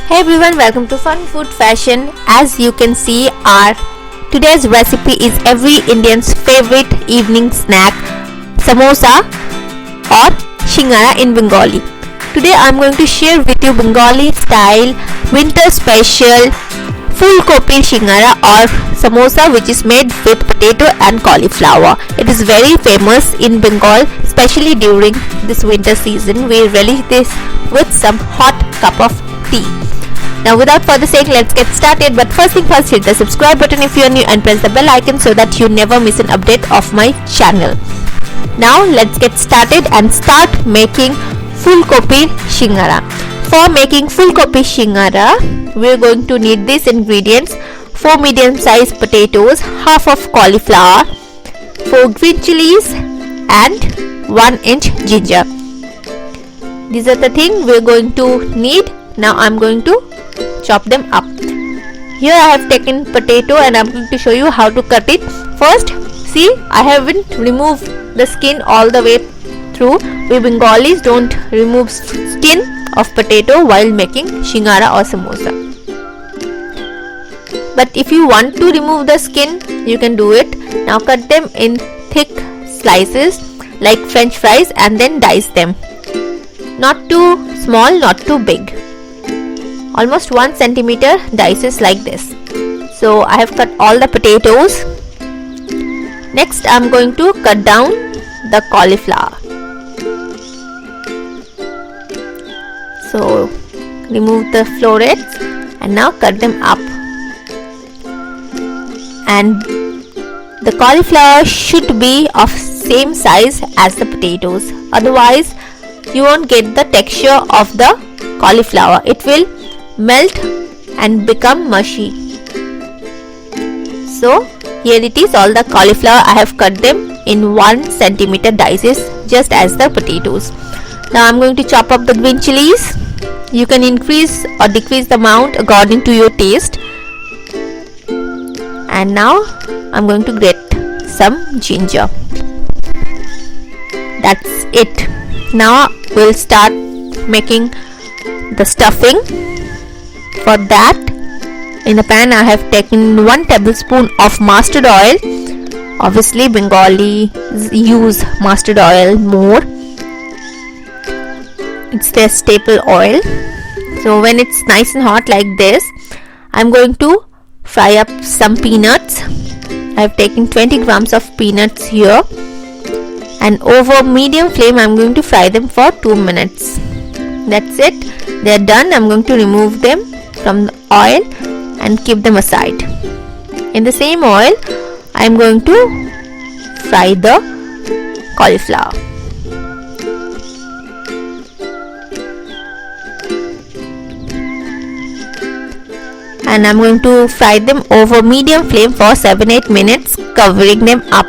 Hey everyone, welcome to Fun Food Fashion. As you can see, our today's recipe is every Indian's favorite evening snack, samosa or shingara in Bengali. Today I'm going to share with you Bengali style winter special Phulkopir Singara or samosa, which is made with potato and cauliflower. It is very famous in Bengal, especially during this winter season. We relish this with some hot cup of tea. Now without further saying, let's get started. But first thing first, hit the subscribe button if you are new and press the bell icon so that you never miss an update of my channel. Now let's get started and start making Phulkopir Singara. For making Phulkopir Singara, we are going to need these ingredients: 4 medium-sized potatoes, half of cauliflower, 4 green chilies and 1 inch ginger. These are the things we are going to need. Now I'm going to chop them up. Here I have taken potato and I'm going to show you how to cut it. First, see, I haven't removed the skin all the way through. We Bengalis don't remove skin of potato while making shingara or samosa. But if you want to remove the skin, you can do it. Now cut them in thick slices like French fries and then dice them. Not too small, not too big. Almost 1 centimeter dices like this. So I have cut all the potatoes. Next I am going to cut down the cauliflower. So remove the florets and now cut them up. And the cauliflower should be of same size as the potatoes. Otherwise you won't get the texture of the cauliflower. It will melt and become mushy. So here it is, all the cauliflower. I have cut them in 1 centimeter dices just as the potatoes. Now I'm going to chop up the green chilies. You can increase or decrease the amount according to your taste. And now I'm going to grate some ginger. That's it. Now we'll start making the stuffing. For that, in the pan I have taken 1 tablespoon of mustard oil. Obviously Bengali use mustard oil more. It's their staple oil. So when it's nice and hot like this, I'm going to fry up some peanuts. I have taken 20 grams of peanuts here, and over medium flame I'm going to fry them for 2 minutes. That's it. They are done. I'm going to remove them from the oil and keep them aside. In the same oil I am going to fry the cauliflower. And I'm going to fry them over medium flame for 7-8 minutes, covering them up.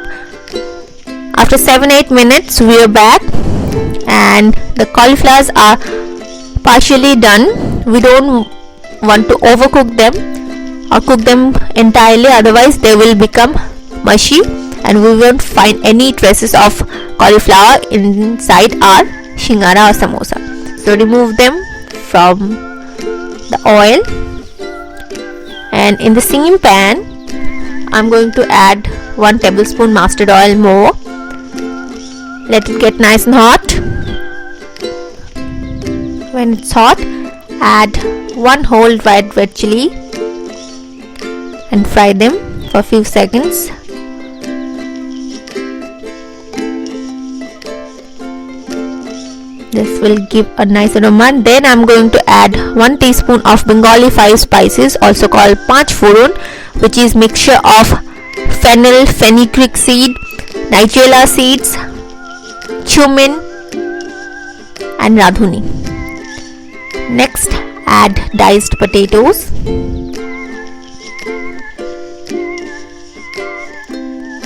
After 7-8 minutes we are back and the cauliflowers are partially done. We don't want to overcook them or cook them entirely, otherwise they will become mushy and we won't find any traces of cauliflower inside our shingara or samosa. So remove them from the oil, and in the same pan I'm going to add 1 tablespoon mustard oil more. Let it get nice and hot. When it's hot, add 1 whole dried red chili and fry them for a few seconds. This will give a nice aroma. Then I'm going to add 1 teaspoon of Bengali 5 spices, also called Panch Foron, which is mixture of fennel, fenugreek seed, nigella seeds, cumin and radhuni. Next, add diced potatoes.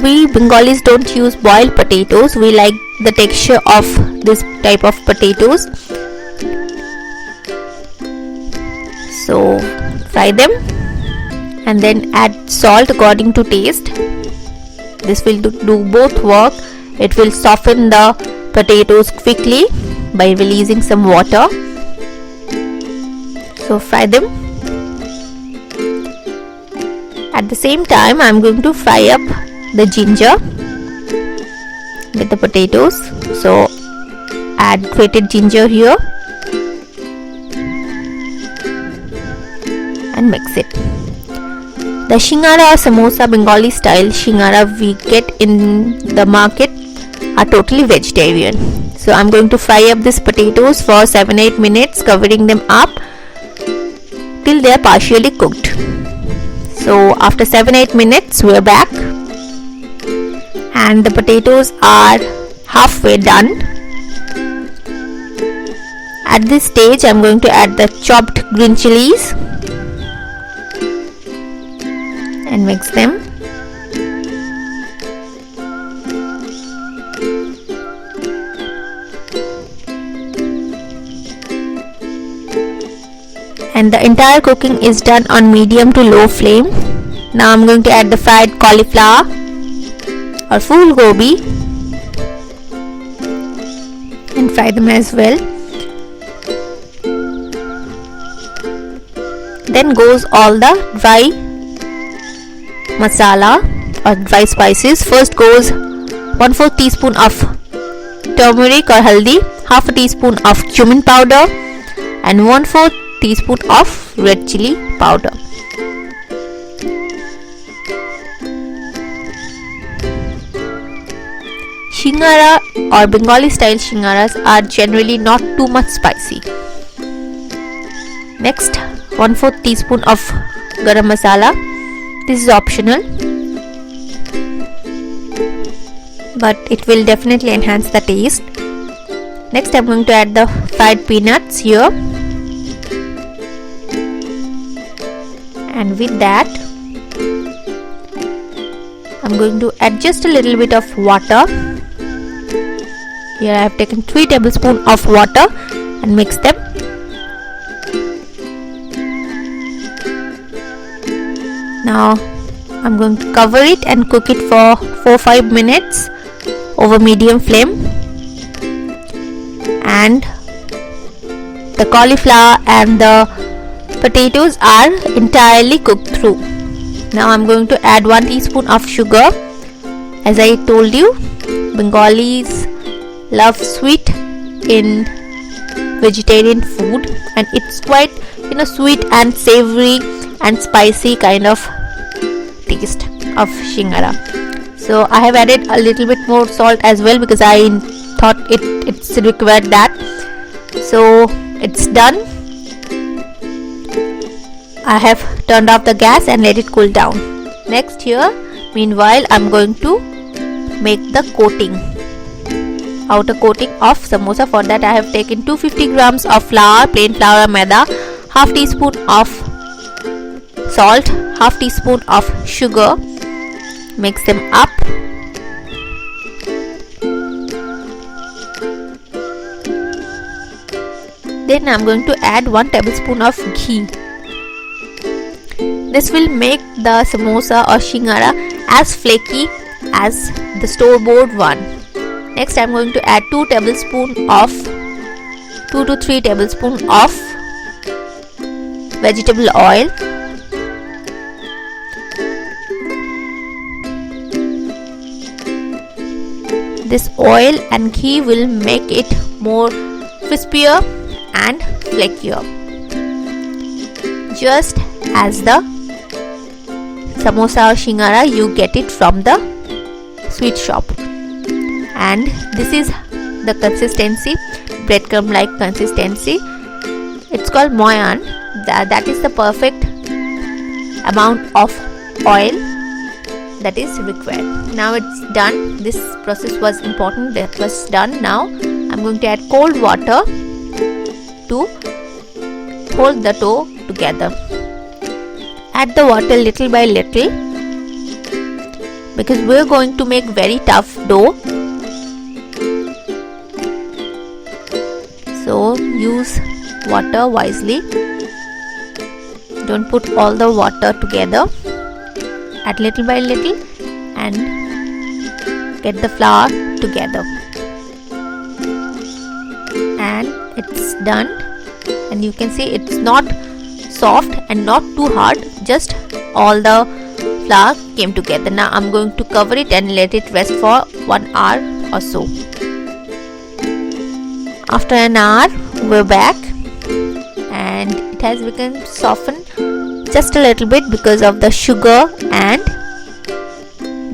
We Bengalis don't use boiled potatoes. We like the texture of this type of potatoes. So fry them and then add salt according to taste. This will do both work. It will soften the potatoes quickly by releasing some water. So fry them. At the same time, I'm going to fry up the ginger with the potatoes. So add grated ginger here and mix it. The Shingara or Samosa Bengali style Shingara we get in the market are totally vegetarian. So I'm going to fry up these potatoes for 7-8 minutes, covering them up till they are partially cooked. So after 7-8 minutes we are back and the potatoes are halfway done. At this stage I'm going to add the chopped green chilies and mix them. And the entire cooking is done on medium to low flame. Now I'm going to add the fried cauliflower or Phulgobi and fry them as well. Then goes all the dry masala or dry spices. First goes 1/4 teaspoon of turmeric or haldi, half a teaspoon of cumin powder and 1/4 teaspoon of red chili powder. Shingara or Bengali style Shingaras are generally not too much spicy. Next, 1/4 teaspoon of garam masala. This is optional, but it will definitely enhance the taste. Next, I'm going to add the fried peanuts here, and with that I'm going to add just a little bit of water. Here I have taken 3 tablespoons of water and mix them. Now I'm going to cover it and cook it for 4-5 minutes over medium flame, and the cauliflower and the potatoes are entirely cooked through. Now I'm going to add 1 teaspoon of sugar. As I told you, Bengalis love sweet in vegetarian food, and it's quite sweet and savory and spicy kind of taste of Shingara. So I have added a little bit more salt as well because I thought it's required that. So it's done. I have turned off the gas and let it cool down. Next here, meanwhile, I'm going to make the coating, outer coating of samosa. For that I have taken 250 grams of flour, plain flour maida, half teaspoon of salt, half teaspoon of sugar. Mix them up. Then I'm going to add 1 tablespoon of ghee. This will make the samosa or shingara as flaky as the store-bought one. Next I'm going to add 2 to 3 tablespoons of vegetable oil. This oil and ghee will make it more crispier and flakier, just as the samosa or shingara you get it from the sweet shop. And this is the consistency, breadcrumb like consistency. It's called moyan. That is the perfect amount of oil that is required. Now it's done. This process was important. That was done. Now I'm going to add cold water to hold the dough together. Add the water little by little because we're going to make very tough dough. So use water wisely. Don't put all the water together. Add little by little and get the flour together. And it's done. And you can see it's not soft and not too hard, just all the flour came together. Now I'm going to cover it and let it rest for 1 hour or so. After an hour we're back and it has become softened just a little bit because of the sugar and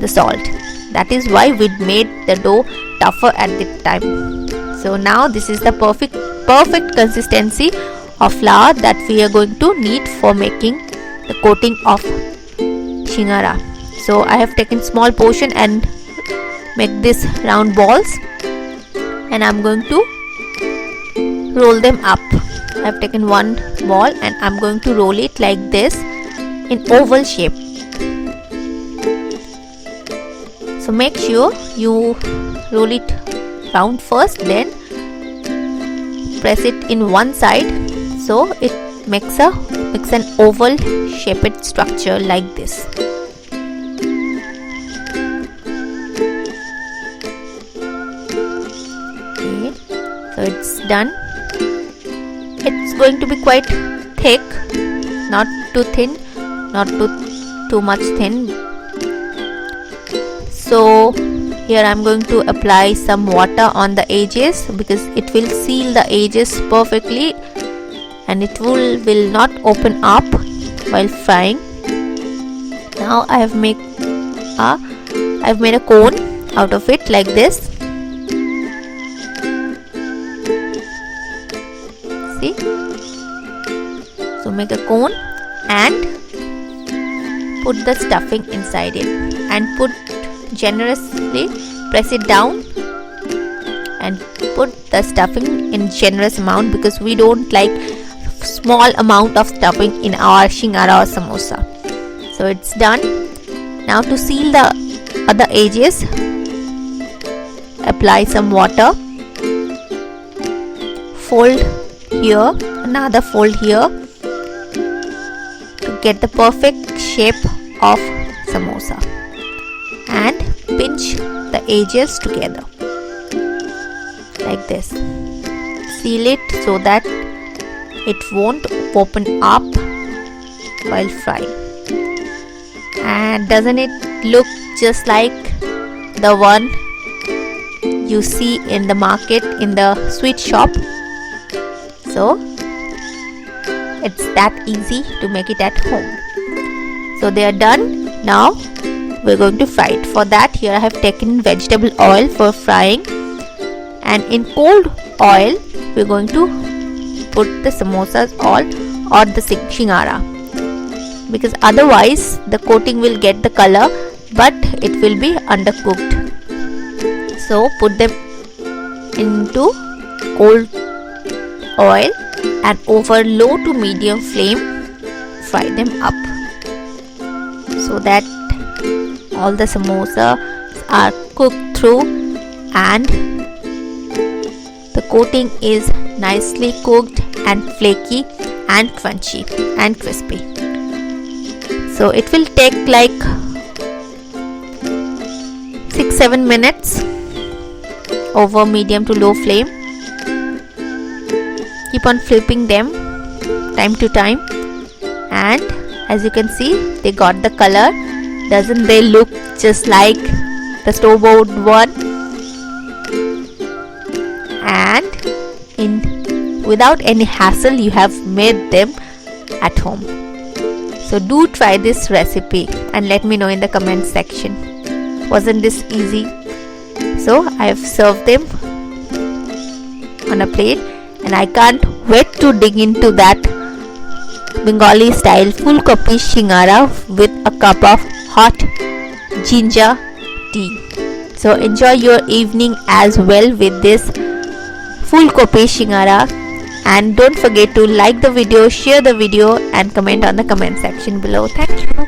the salt. That is why we made the dough tougher at the time. So now this is the perfect consistency of flour that we are going to need for making the coating of Shingara. So I have taken small portion and make this round balls, and I'm going to roll them up. I have taken one ball and I'm going to roll it like this in oval shape. So make sure you roll it round first, then press it in one side so it makes an oval shaped structure like this. Okay, so it's done. It's going to be quite thick, not too thin, not too much thin. So here I'm going to apply some water on the edges because it will seal the edges perfectly and it will not open up while frying. Now I have made a cone out of it like this. See? So make a cone and put the stuffing inside it and put generously, press it down and put the stuffing in generous amount because we don't like small amount of stuffing in our Shingara or samosa. So it's done. Now to seal the other edges, apply some water, fold here, another fold here to get the perfect shape of samosa, and pinch the edges together like this. Seal it so that it won't open up while frying. And doesn't it look just like the one you see in the market, in the sweet shop? So it's that easy to make it at home. So they are done. Now we're going to fry it. For that, here I have taken vegetable oil for frying, and in cold oil we're going to put the samosas or the Shingara, because otherwise the coating will get the color but it will be undercooked. So put them into cold oil and over low to medium flame fry them up so that all the samosas are cooked through and the coating is nicely cooked and flaky and crunchy and crispy. So it will take like 6-7 minutes over medium to low flame. Keep on flipping them time to time, and as you can see, they got the color. Doesn't they look just like the store-bought one? And without any hassle, you have made them at home. So do try this recipe and let me know in the comment section. Wasn't this easy? So I have served them on a plate, and I can't wait to dig into that Bengali style Phulkopir Singara with a cup of hot ginger tea. So enjoy your evening as well with this Phulkopir Singara, and don't forget to like the video, share the video and comment on the comment section below. Thank you.